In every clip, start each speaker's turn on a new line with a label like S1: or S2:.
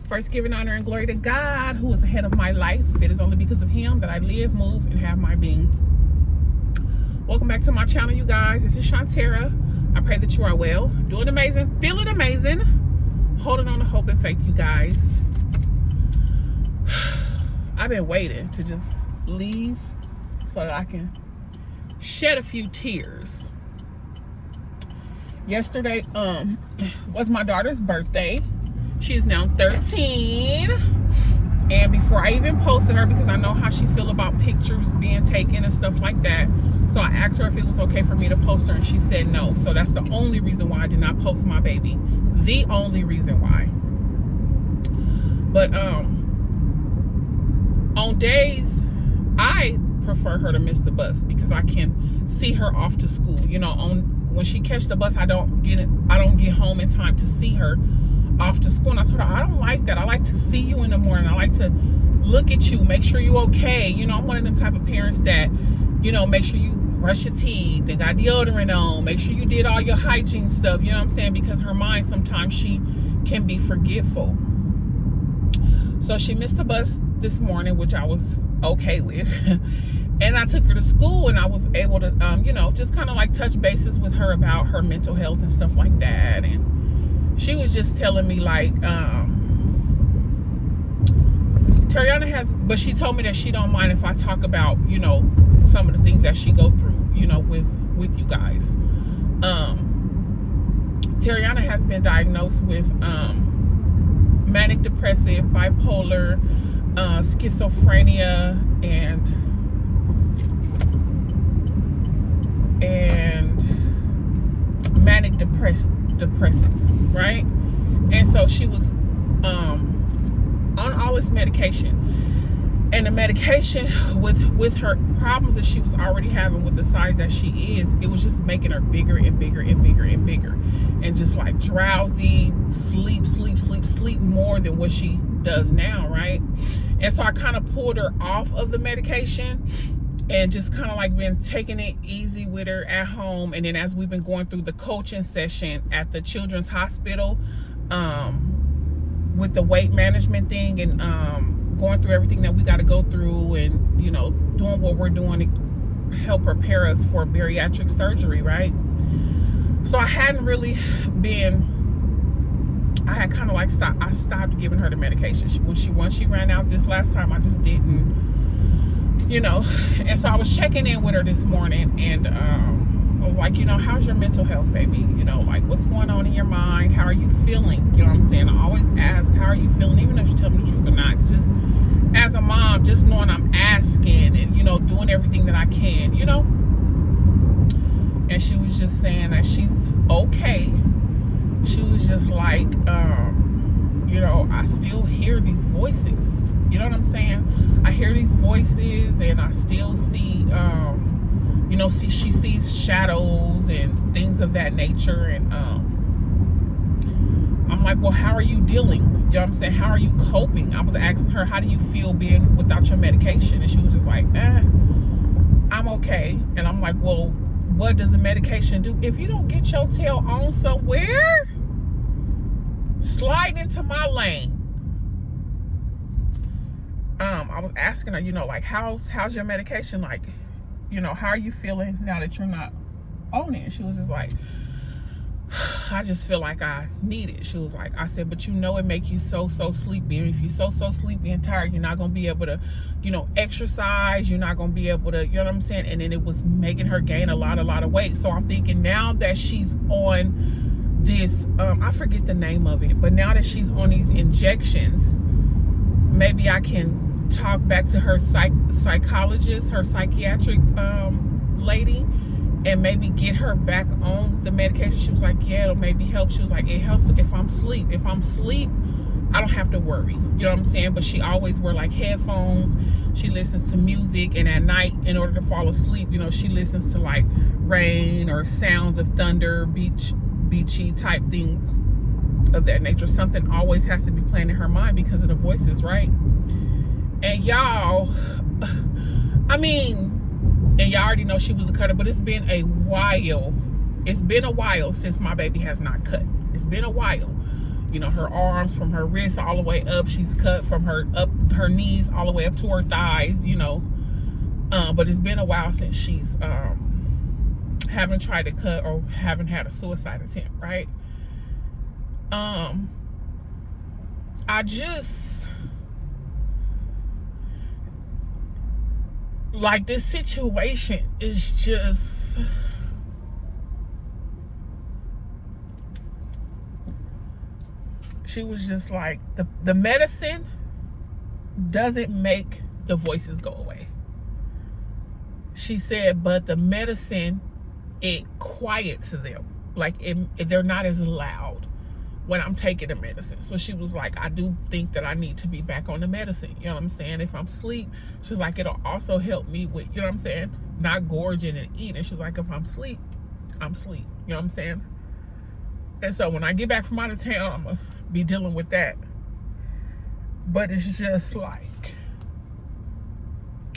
S1: First, giving honor and glory to God, who is ahead of my life. It is only because of him that I live, move, and have my being. Welcome back to my channel, you guys. This is Shantera. I pray that you are well, doing amazing, feeling amazing, holding on to hope and faith, you guys. I've been waiting to just leave so that I can shed a few tears. Yesterday was my daughter's birthday. She is now 13, and before I even posted her, because I know how she feel about pictures being taken and stuff like that, so I asked her if it was okay for me to post her, and she said no. So that's the only reason why I did not post my baby. The only reason why. But on days I prefer her to miss the bus because I can see her off to school. You know, when she catch the bus, I don't get home in time to see her off to school. And I told her, I don't like that. I like to see you in the morning. I like to look at you, make sure you okay. You know, I'm one of them type of parents that, you know, make sure you brush your teeth and got deodorant on, make sure you did all your hygiene stuff, you know what I'm saying? Because her mind, sometimes she can be forgetful. So she missed the bus this morning, which I was okay with. And I took her to school, and I was able to, you know, just kind of like touch bases with her about her mental health and stuff like that. And she was just telling me like, Tariana has, but she told me that she don't mind if I talk about, you know, some of the things that she go through, you know, with you guys. Tariana has been diagnosed with manic depressive, bipolar, schizophrenia, and manic depressive, right? And so she was on all this medication, and the medication with her problems that she was already having with the size that she is, it was just making her bigger and bigger and bigger and bigger, and just like drowsy, sleep more than what she does now, right? And so I kind of pulled her off of the medication and just kind of like been taking it easy with her at home. And then as we've been going through the coaching session at the Children's Hospital, with the weight management thing, and going through everything that we got to go through, and, you know, doing what we're doing to help prepare us for bariatric surgery, right? So I hadn't really been, I had kind of like stopped giving her the medication. Once she ran out this last time, I just didn't, you know. And so I was checking in with her this morning, and I was like, you know, how's your mental health, baby? You know, like, what's going on in your mind? How are you feeling? You know what I'm saying? I always ask, how are you feeling? Even if you tell me the truth or not, just as a mom, just knowing I'm asking and, you know, doing everything that I can, you know? And she was just saying that she's okay. She was just like, you know, I still hear these voices. You know what I'm saying? I hear these voices, and I still see, you know, she sees shadows and things of that nature. And I'm like, well, how are you dealing? You know what I'm saying? How are you coping? I was asking her, how do you feel being without your medication? And she was just like, I'm okay. And I'm like, well, what does the medication do? If you don't get your tail on somewhere, slide into my lane. I was asking her, you know, like, how's your medication? Like, you know, how are you feeling now that you're not on it? And she was just like, I just feel like I need it. She was like, I said, but you know, it make you so sleepy. And if you're so sleepy and tired, you're not going to be able to, you know, exercise. You're not going to be able to, you know what I'm saying? And then it was making her gain a lot of weight. So I'm thinking, now that she's on this, I forget the name of it, but now that she's on these injections, maybe I can talk back to her psychologist, her psychiatric lady, and maybe get her back on the medication. She was like, yeah, it'll maybe help. She was like, it helps if I'm asleep. If I'm asleep, I don't have to worry. You know what I'm saying? But she always wear like headphones. She listens to music, and at night, in order to fall asleep, you know, she listens to like rain or sounds of thunder, beachy type things of that nature. Something always has to be playing in her mind because of the voices, right? And y'all, I mean, and y'all already know she was a cutter, but it's been a while. It's been a while since my baby has not cut. It's been a while. You know, her arms from her wrists all the way up, she's cut from her knees all the way up to her thighs, you know. But it's been a while since she's haven't tried to cut or haven't had a suicide attempt, right? I just like this situation is just she was just like the medicine doesn't make the voices go away. She said, but the medicine, it quiets them. Like they're not as loud when I'm taking the medicine. So she was like, I do think that I need to be back on the medicine. You know what I'm saying? If I'm asleep, she's like, it'll also help me with, you know what I'm saying? Not gorging and eating. She's like, if I'm asleep, I'm asleep. You know what I'm saying? And so when I get back from out of town, I'm going to be dealing with that. But it's just like,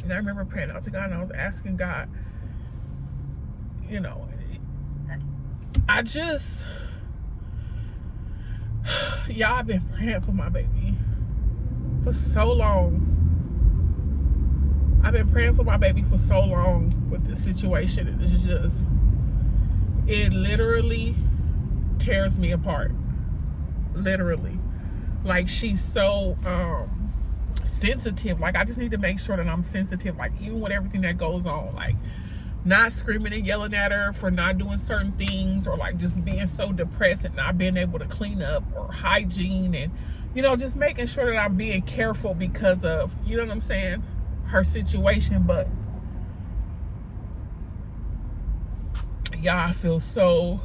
S1: and I remember praying out to God and I was asking God, you know, I just, y'all, I've been praying for my baby for so long. I've been praying for my baby for so long with this situation. And it's just, it literally tears me apart. Literally. Like, she's so sensitive. Like, I just need to make sure that I'm sensitive. Like, even with everything that goes on. Like, not screaming and yelling at her for not doing certain things, or like just being so depressed and not being able to clean up, or hygiene, and, you know, just making sure that I'm being careful because of, you know what I'm saying, her situation. But y'all, I feel so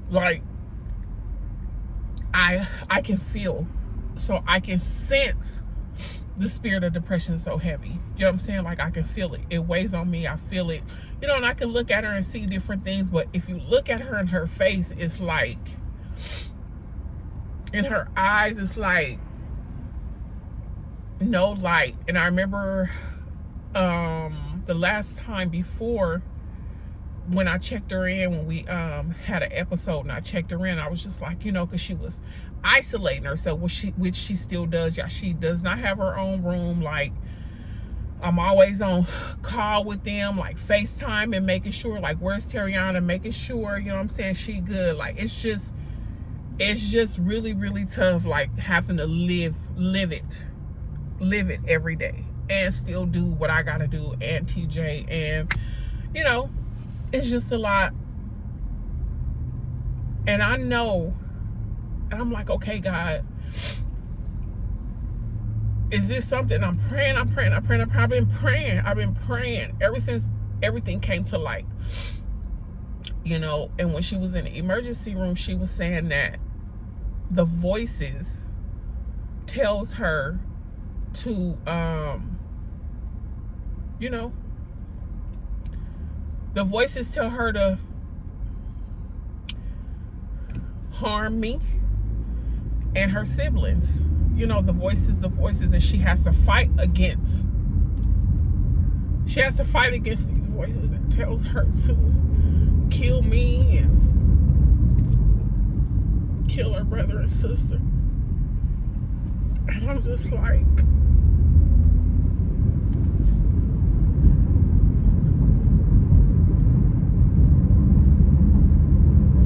S1: like I can feel, so I can sense the spirit of depression is so heavy. You know what I'm saying? Like, I can feel it. It weighs on me. I feel it. You know, and I can look at her and see different things, but if you look at her in her face, it's like, in her eyes, it's like no light. And I remember the last time before, when I checked her in, when we had an episode and I checked her in, I was just like, you know, because she was isolating herself, which she still does. Yeah, she does not have her own room. Like, I'm always on call with them, like FaceTime, and making sure, like, where's Terriana, making sure, you know what I'm saying, she good. Like, it's just really, really tough, like, having to live it every day and still do what I gotta do, and TJ, and, you know, it's just a lot. And I know, and I'm like, okay, God, is this something? I've been praying ever since everything came to light, you know. And when she was in the emergency room, she was saying that the voices tells her to, you know, the voices tell her to harm me and her siblings. You know, the voices, and she has to fight against these voices that tells her to kill me and kill her brother and sister. And I'm just like,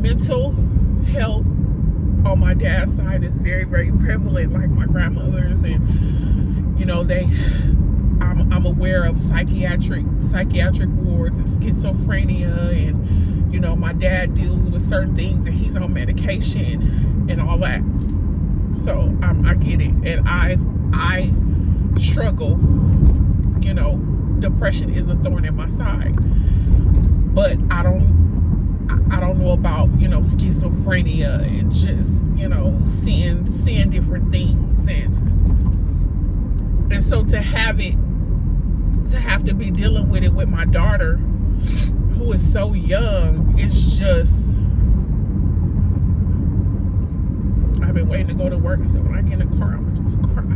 S1: mental health on my dad's side is very, very prevalent, like my grandmother's, and, you know, I'm aware of psychiatric wards and schizophrenia, and, you know, my dad deals with certain things and he's on medication and all that. So I get it, and I struggle. You know, depression is a thorn in my side, but I don't know about, you know, schizophrenia and just, you know, seeing different things, and so to have to be dealing with it with my daughter, who is so young, it's just, I've been waiting to go to work, and so when I get in the car, I'm gonna just cry.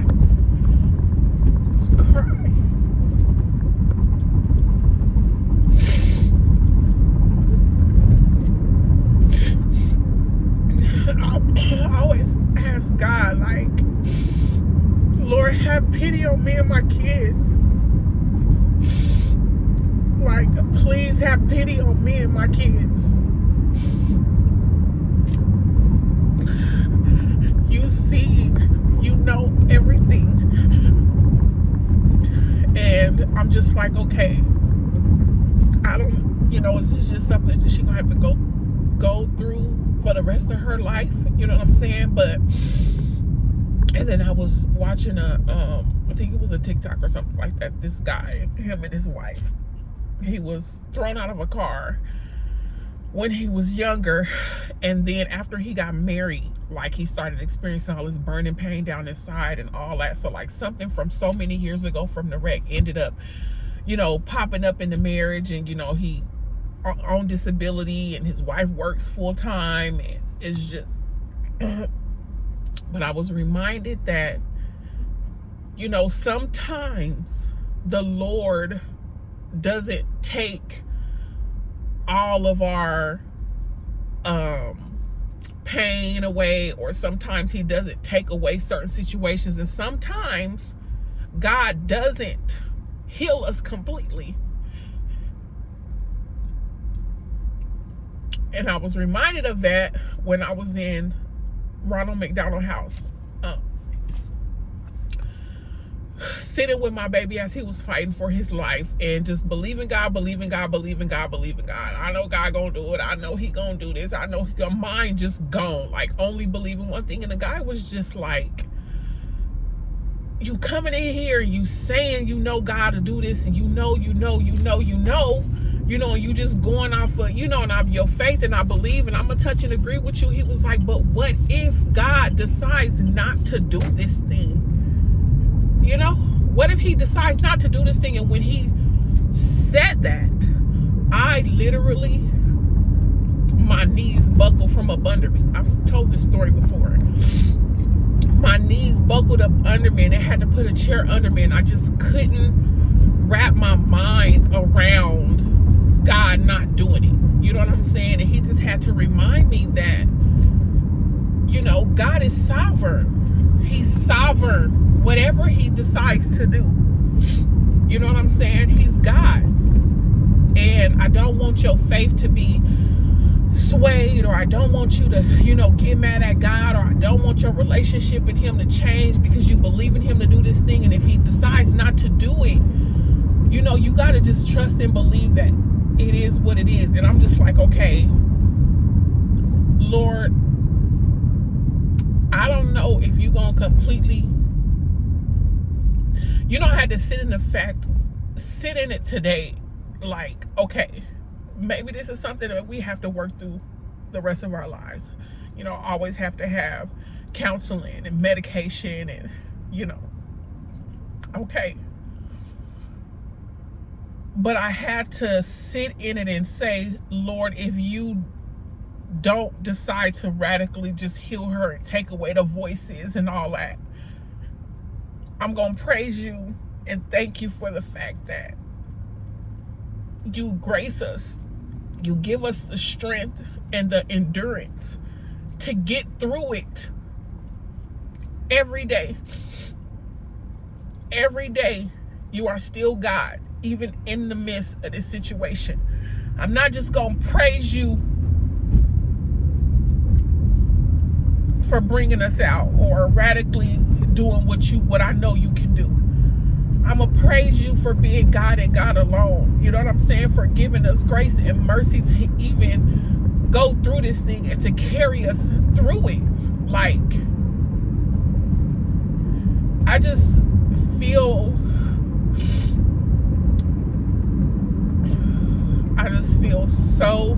S1: I always ask God, like, Lord, have pity on me and my kids. Like, please have pity on me and my kids. You see, you know everything. And I'm just like, okay, I don't, is this just something that she's gonna have to go through for the rest of her life? You know what I'm saying? But, and then I was watching I think it was a TikTok or something like that. This guy, him and his wife, he was thrown out of a car when he was younger, and then after he got married, like, he started experiencing all this burning pain down his side and all that. So like something from so many years ago from the wreck ended up, popping up in the marriage, and he on disability, and his wife works full-time, and it's just but I was reminded that sometimes the Lord doesn't take all of our pain away, or sometimes he doesn't take away certain situations, and sometimes God doesn't heal us completely. And I was reminded of that when I was in Ronald McDonald House, sitting with my baby as he was fighting for his life, and just believing God, believing God, believing God, believing God. I know God gonna do it. I know he gonna do this. I know your mind just gone, like only believing one thing. And the guy was just like, you coming in here, you saying God to do this, and and you just going off of, and I'm your faith, and I believe, and I'm gonna touch and agree with you. He was like, but what if God decides not to do this thing? What if he decides not to do this thing? And when he said that, I literally, my knees buckled from up under me. I've told this story before. My knees buckled up under me, and they had to put a chair under me, and I just couldn't wrap my mind around God not doing it. You know what I'm saying? And he just had to remind me that, God is sovereign. He's sovereign. Whatever he decides to do, you know what I'm saying? He's God. And I don't want your faith to be swayed, or I don't want you to, get mad at God, or I don't want your relationship in him to change because you believe in him to do this thing. And if he decides not to do it, you got to just trust and believe that it is what it is. And I'm just like, okay, Lord, I don't know if you're going to completely, I had to sit in it today. Like, okay, maybe this is something that we have to work through the rest of our lives. Always have to have counseling and medication, and, okay. But I had to sit in it and say, Lord, if you don't decide to radically just heal her and take away the voices and all that, I'm going to praise you and thank you for the fact that you grace us. You give us the strength and the endurance to get through it every day. Every day, you are still God, even in the midst of this situation. I'm not just going to praise you for bringing us out, or radically doing what I know you can do. I'm gonna praise you for being God and God alone. You know what I'm saying? For giving us grace and mercy to even go through this thing and to carry us through it. Like, I just feel so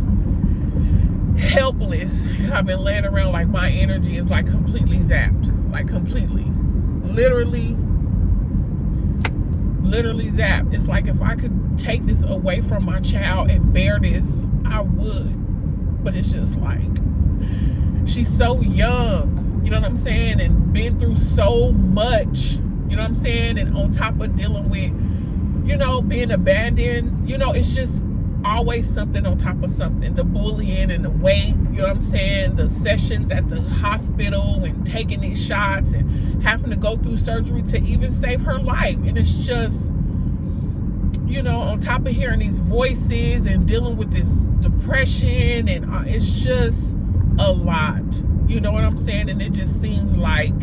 S1: helpless. I've been laying around like my energy is like completely zapped, like completely, literally zapped. It's like if I could take this away from my child and bear this, I would. But it's just like, she's so young, you know what I'm saying, and been through so much, you know what I'm saying, and on top of dealing with, being abandoned, it's just always something on top of something. The bullying and the weight, you know what I'm saying, the sessions at the hospital and taking these shots and having to go through surgery to even save her life. And it's just, you know, on top of hearing these voices and dealing with this depression, and it's just a lot, you know what I'm saying? And it just seems like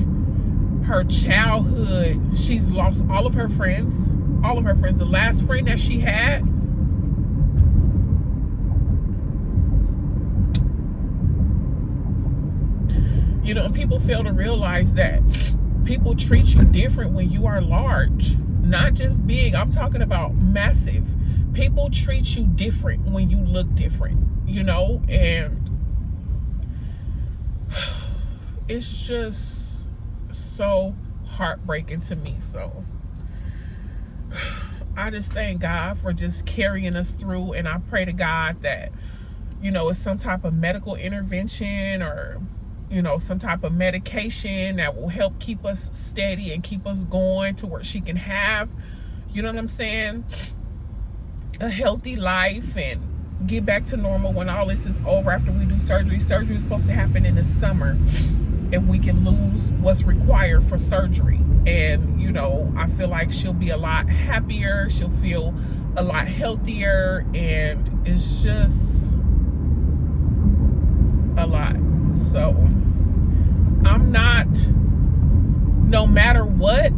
S1: her childhood, she's lost all of her friends. The last friend that she had, you know, and people fail to realize that people treat you different when you are large, not just big. I'm talking about massive. People treat you different when you look different, you know, and it's just so heartbreaking to me. So I just thank God for just carrying us through, and I pray to God that, you know, it's some type of medical intervention or, you know, some type of medication that will help keep us steady and keep us going to where she can have, you know what I'm saying, a healthy life and get back to normal when all this is over after we do surgery. Surgery is supposed to happen in the summer, and we can lose what's required for surgery. And, you know, I feel like she'll be a lot happier. She'll feel a lot healthier. And it's just a lot. So I'm not, no matter what,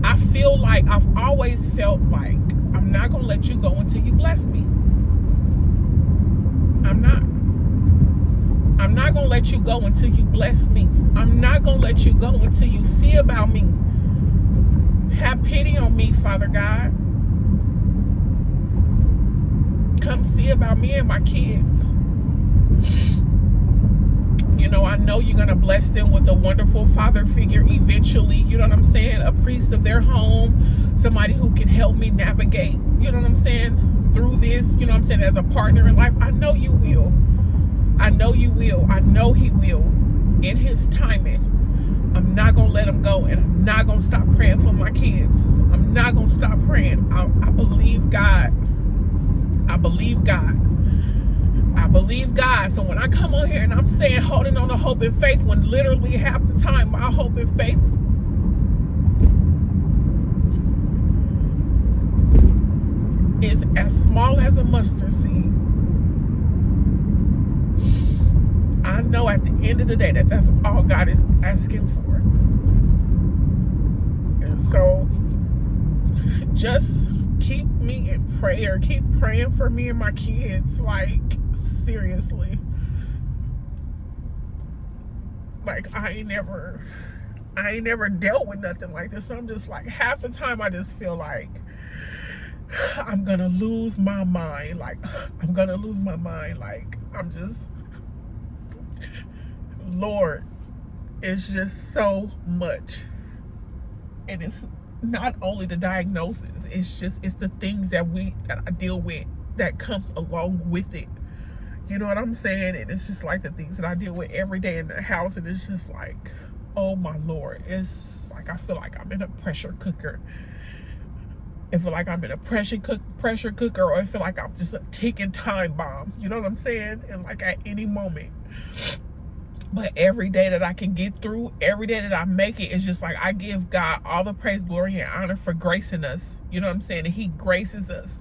S1: I feel like I've always felt like I'm not going to let you go until you bless me. I'm not going to let you go until you bless me. I'm not going to let you go until you see about me. Have pity on me, Father God. Come see about me and my kids. You know, I know you're going to bless them with a wonderful father figure eventually. You know what I'm saying? A priest of their home. Somebody who can help me navigate, you know what I'm saying, through this. You know what I'm saying? As a partner in life. I know you will. I know you will. I know he will. In his timing. I'm not going to let him go. And I'm not going to stop praying for my kids. I'm not going to stop praying. I believe God. I believe God. I believe God. So when I come on here and I'm saying holding on to hope and faith, when literally half the time my hope and faith is as small as a mustard seed, I know at the end of the day that that's all God is asking for. And so just keep me in prayer. Keep praying for me and my kids. Like, seriously. Like, I ain't never dealt with nothing like this. So I'm just like, half the time I just feel like I'm gonna lose my mind. Like, I'm gonna lose my mind. Like, I'm just, Lord, it's just so much. And it's not only the diagnosis, it's the things that I deal with that comes along with it. You know what I'm saying? And it's just like the things that I deal with every day in the house, and it's just like, oh my Lord. It's like I feel like I'm in a pressure cooker. I feel like I'm in a pressure cooker, or I feel like I'm just a ticking time bomb. You know what I'm saying? And like at any moment. But every day that I can get through, every day that I make it, it's just like I give God all the praise, glory, and honor for gracing us. You know what I'm saying? And he graces us.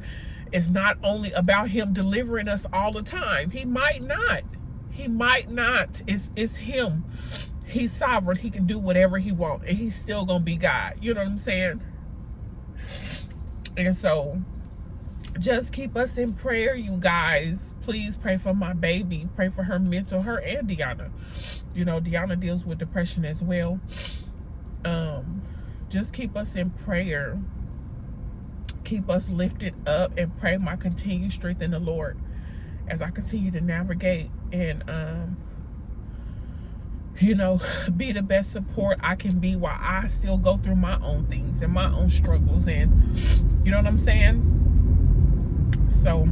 S1: It's not only about him delivering us all the time. He might not. It's him. He's sovereign. He can do whatever he wants. And he's still going to be God. You know what I'm saying? And so just keep us in prayer, you guys. Please pray for my baby. Pray for her mental, her and Deanna. You know, Deanna deals with depression as well. Just keep us in prayer. Keep us lifted up, and pray my continued strength in the Lord as I continue to navigate and, you know, be the best support I can be while I still go through my own things and my own struggles. And you know what I'm saying? So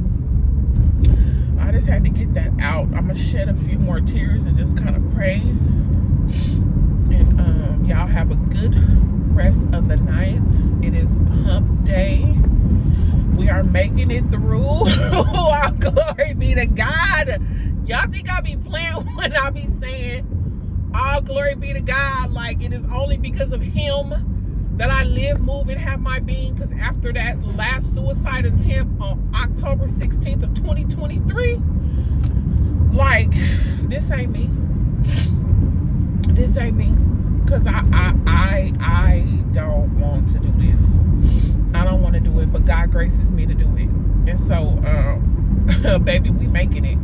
S1: I just had to get that out. I'm gonna shed a few more tears and just kind of pray. And y'all have a good rest of the night. It is hump day. We are making it through. Our glory be to God. Y'all think I be playing when I be saying all glory be to God? Like, it is only because of him that I live, move, and have my being. Because after that last suicide attempt on October 16th of 2023, like, this ain't me. This ain't me. Because I don't want to do this. I don't want to do it, but God graces me to do it. And so, baby, we making it.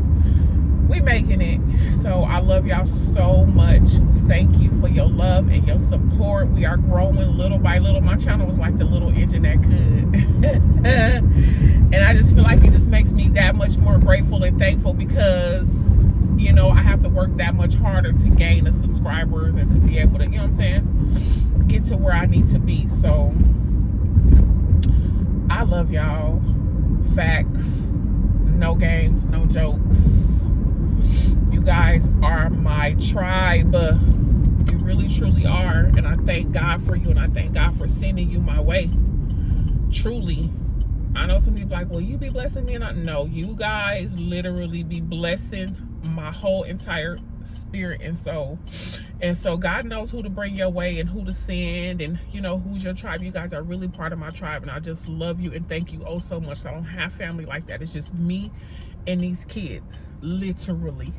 S1: We making it. So I love y'all so much. Thank you for your love and your support. We are growing little by little. My channel was like the little engine that could. And I just feel like it just makes me that much more grateful and thankful because, you know, I have to work that much harder to gain the subscribers and to be able to, you know what I'm saying, get to where I need to be. So I love y'all. Facts. No games, no jokes. You guys are my tribe. You really, truly are. And I thank God for you. And I thank God for sending you my way. Truly. I know some people like, well, you be blessing me. And no, you guys literally be blessing my whole entire spirit and soul. And so God knows who to bring your way and who to send and, you know, who's your tribe. You guys are really part of my tribe. And I just love you and thank you oh so much. I don't have family like that. It's just me and these kids, literally.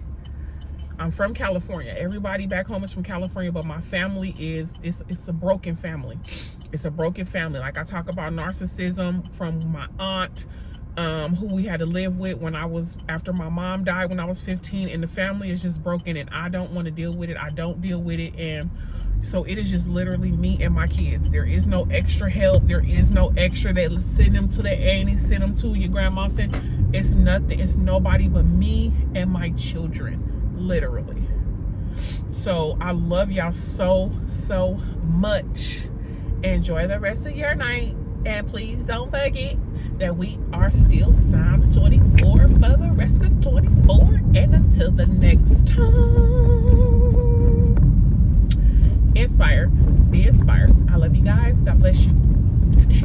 S1: I'm from California. Everybody back home is from California, but my family it's a broken family. It's a broken family. Like I talk about narcissism from my aunt, who we had to live with after my mom died when I was 15, and the family is just broken and I don't want to deal with it. I don't deal with it. And so it is just literally me and my kids. There is no extra help. There is no extra that send them to the auntie, send them to your grandma. It's nothing. It's nobody but me and my children. Literally. So I love y'all so much. Enjoy the rest of your night, and please don't forget that we are still Psalms 24 for the rest of 24. And until the next time, inspire, be inspired. I love you guys. God bless you. Good day.